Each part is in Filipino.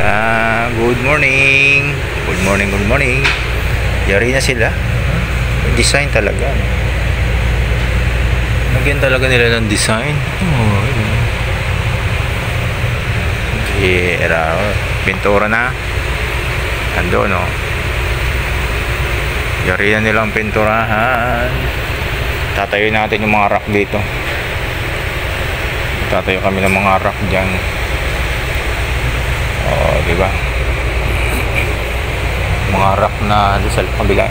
Good morning. Good morning. Yari na sila. Design talaga. Nagyan talaga nila ng design. Era, pintura na. Ando, no? Yari na nilang pinturahan. Tatayo natin yung mga rack dito. Tatayo kami ng mga rack dyan. Diba? Mga rack na sa kabila.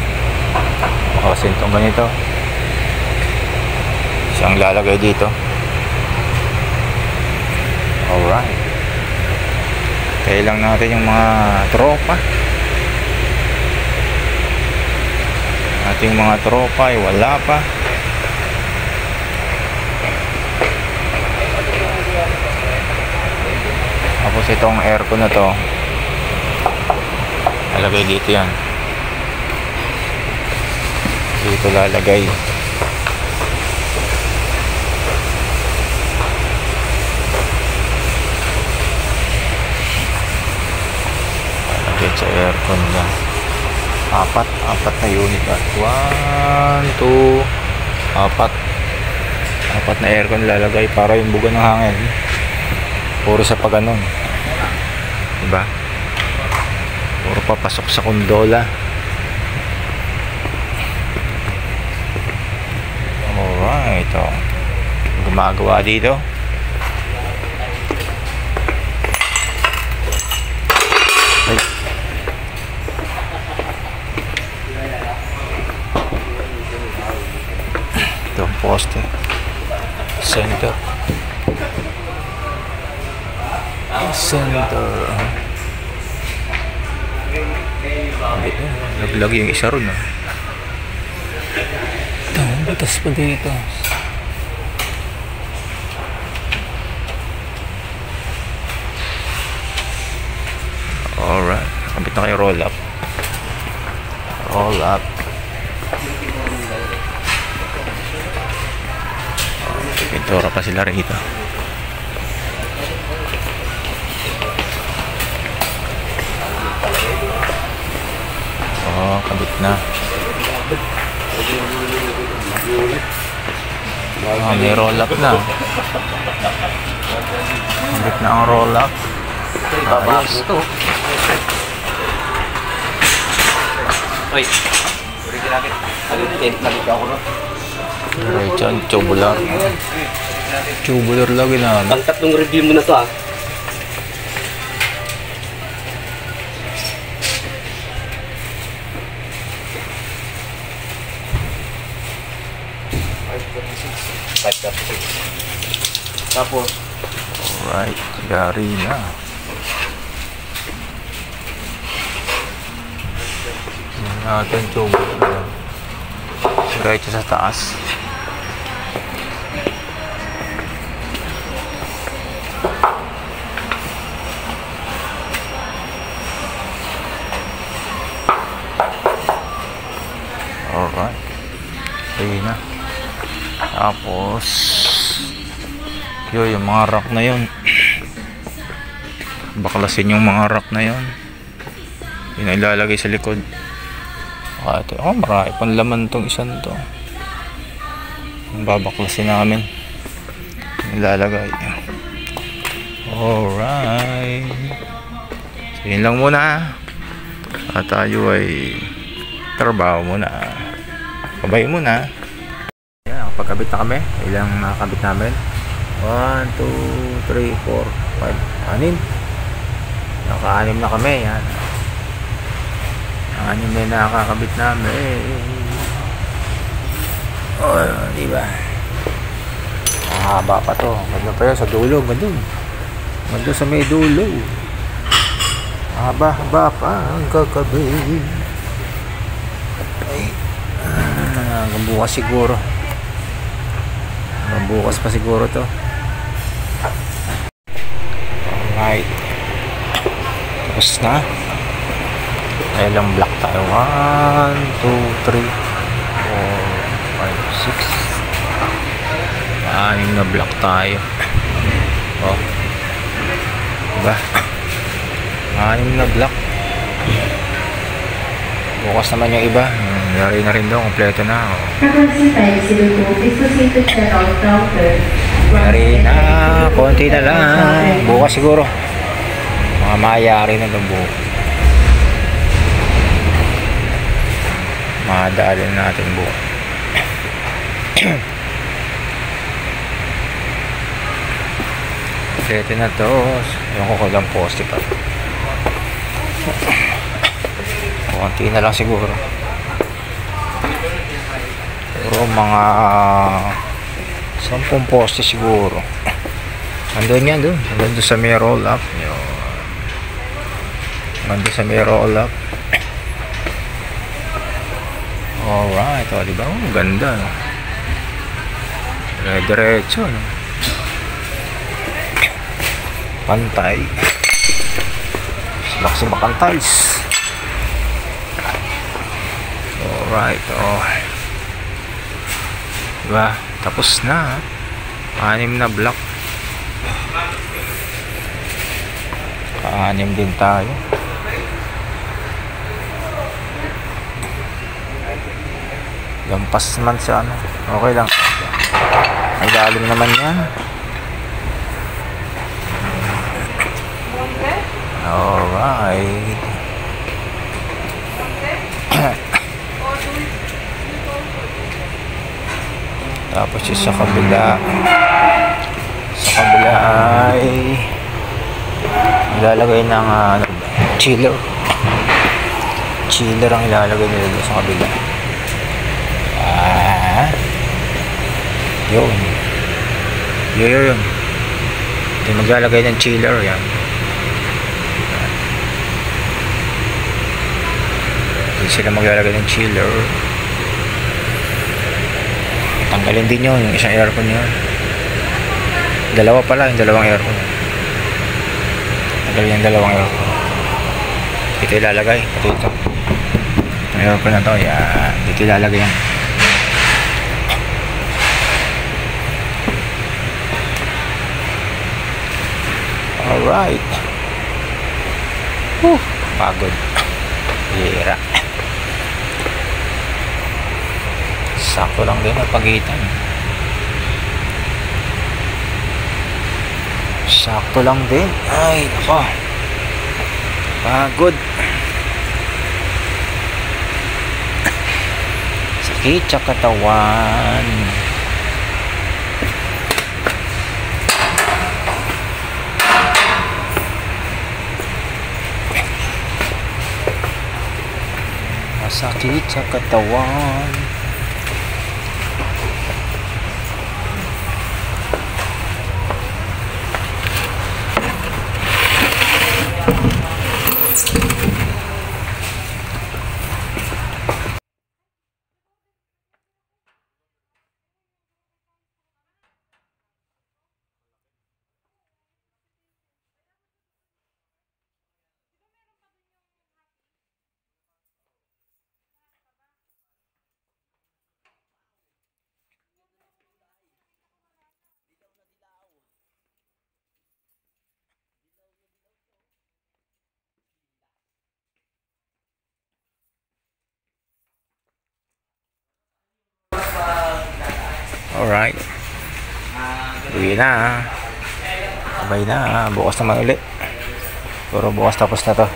Makasintong ganito. Siyang lalagay dito. Alright. Kaya lang natin yung mga tropa. Ating mga tropa ay wala pa. Tapos itong aircon na to, lalagay dito yan. Dito lalagay. Lalagay sa aircon na. Apat na unit. 1, 2, 4 na aircon lalagay para yung buga ng hangin. Puro sa paganon, diba? Puro papasok sa kondola. Alright, gumagawa dito. Ay. Ito ang poste center. Naglag yung isa ron, ito, butas pa dito. Alright, kabit na kayo roll up. Pintura pa sila rito. Kabit na. May roll up na. Kabit na ang roll up. Ayos to. Oy. Right dyan, tubular. Tubular lagi na. Ang tatlong review mo na to, Tapos alright, yari na. Natin tubular na. Diretso sa taas. Alright. Ayun na. Tapos yung mga rack na yun, baklasin yung mga rack na yun. Yun ay ilalagay sa likod. Marami pang laman tong isang to. Babaklasin namin. Ilalagay. Alright. So yun lang muna. At tayo ay trabaho muna. Kabay muna. Yan, nakapagkabit na kami. Ilang nakakabit namin? 1, 2, 3, 4, 5, 6. Naka-6 na kami. Yan. Ang 6 na nakakabit namin. Diba? Mahaba pa to. Ganda pa yun sa dulo. Ganda sa may dulo. Haba pa ang kakabit. Hanggang bukas siguro. Hanggang bukas pa siguro to. Alright. Tapos na. Ilang block tayo? 1, 2, 3, 4, 5, 6. 6 na block tayo. Diba? 6 na block. Bukas naman yung iba. Yari na rin daw, kompleto na. Yari na, konti na lang. Bukas siguro. Mga mayari na daw bukas. Madaalin natin bukas. Kompleto na to. Yung ko lang poste pa. Konti na lang siguro. Siguro mga 10 poste siguro. Andun yan dun. Andun sa may roll up. Andun sa may roll up. Alright. O diba? Oh, ganda. Diretso. No? Pantay. Simak-simakan tiles. Alright. Oh. Diba? Tapos na. 6 na block. 6 din tayo. Lampas naman sa ano. Okay lang. Ang lalim naman yan. Alright. Tapos yung sa kabila ay ilalagay ng chiller ang ilalagay nila sa kabila. Yun ito maglalagay ng chiller yan. Ito sila maglalagay ng chiller. Tanggalin din yun, yung isang aircon yun. Dalawa pala, yung dalawang aircon. Tanggalin yung dalawang aircon. Dito ilalagay, pati ito. Yung aircon na to, yan. Dito ilalagay yan. Alright. Pagod. Hira. Sakto lang din ang pagitan. Sakto lang din. Ay, nako. Pagod. Sakit sa katawan. Masakit sa katawan. Alright. Uwi na. Sabay na. Bukas naman ulit. Pero bukas tapos na to.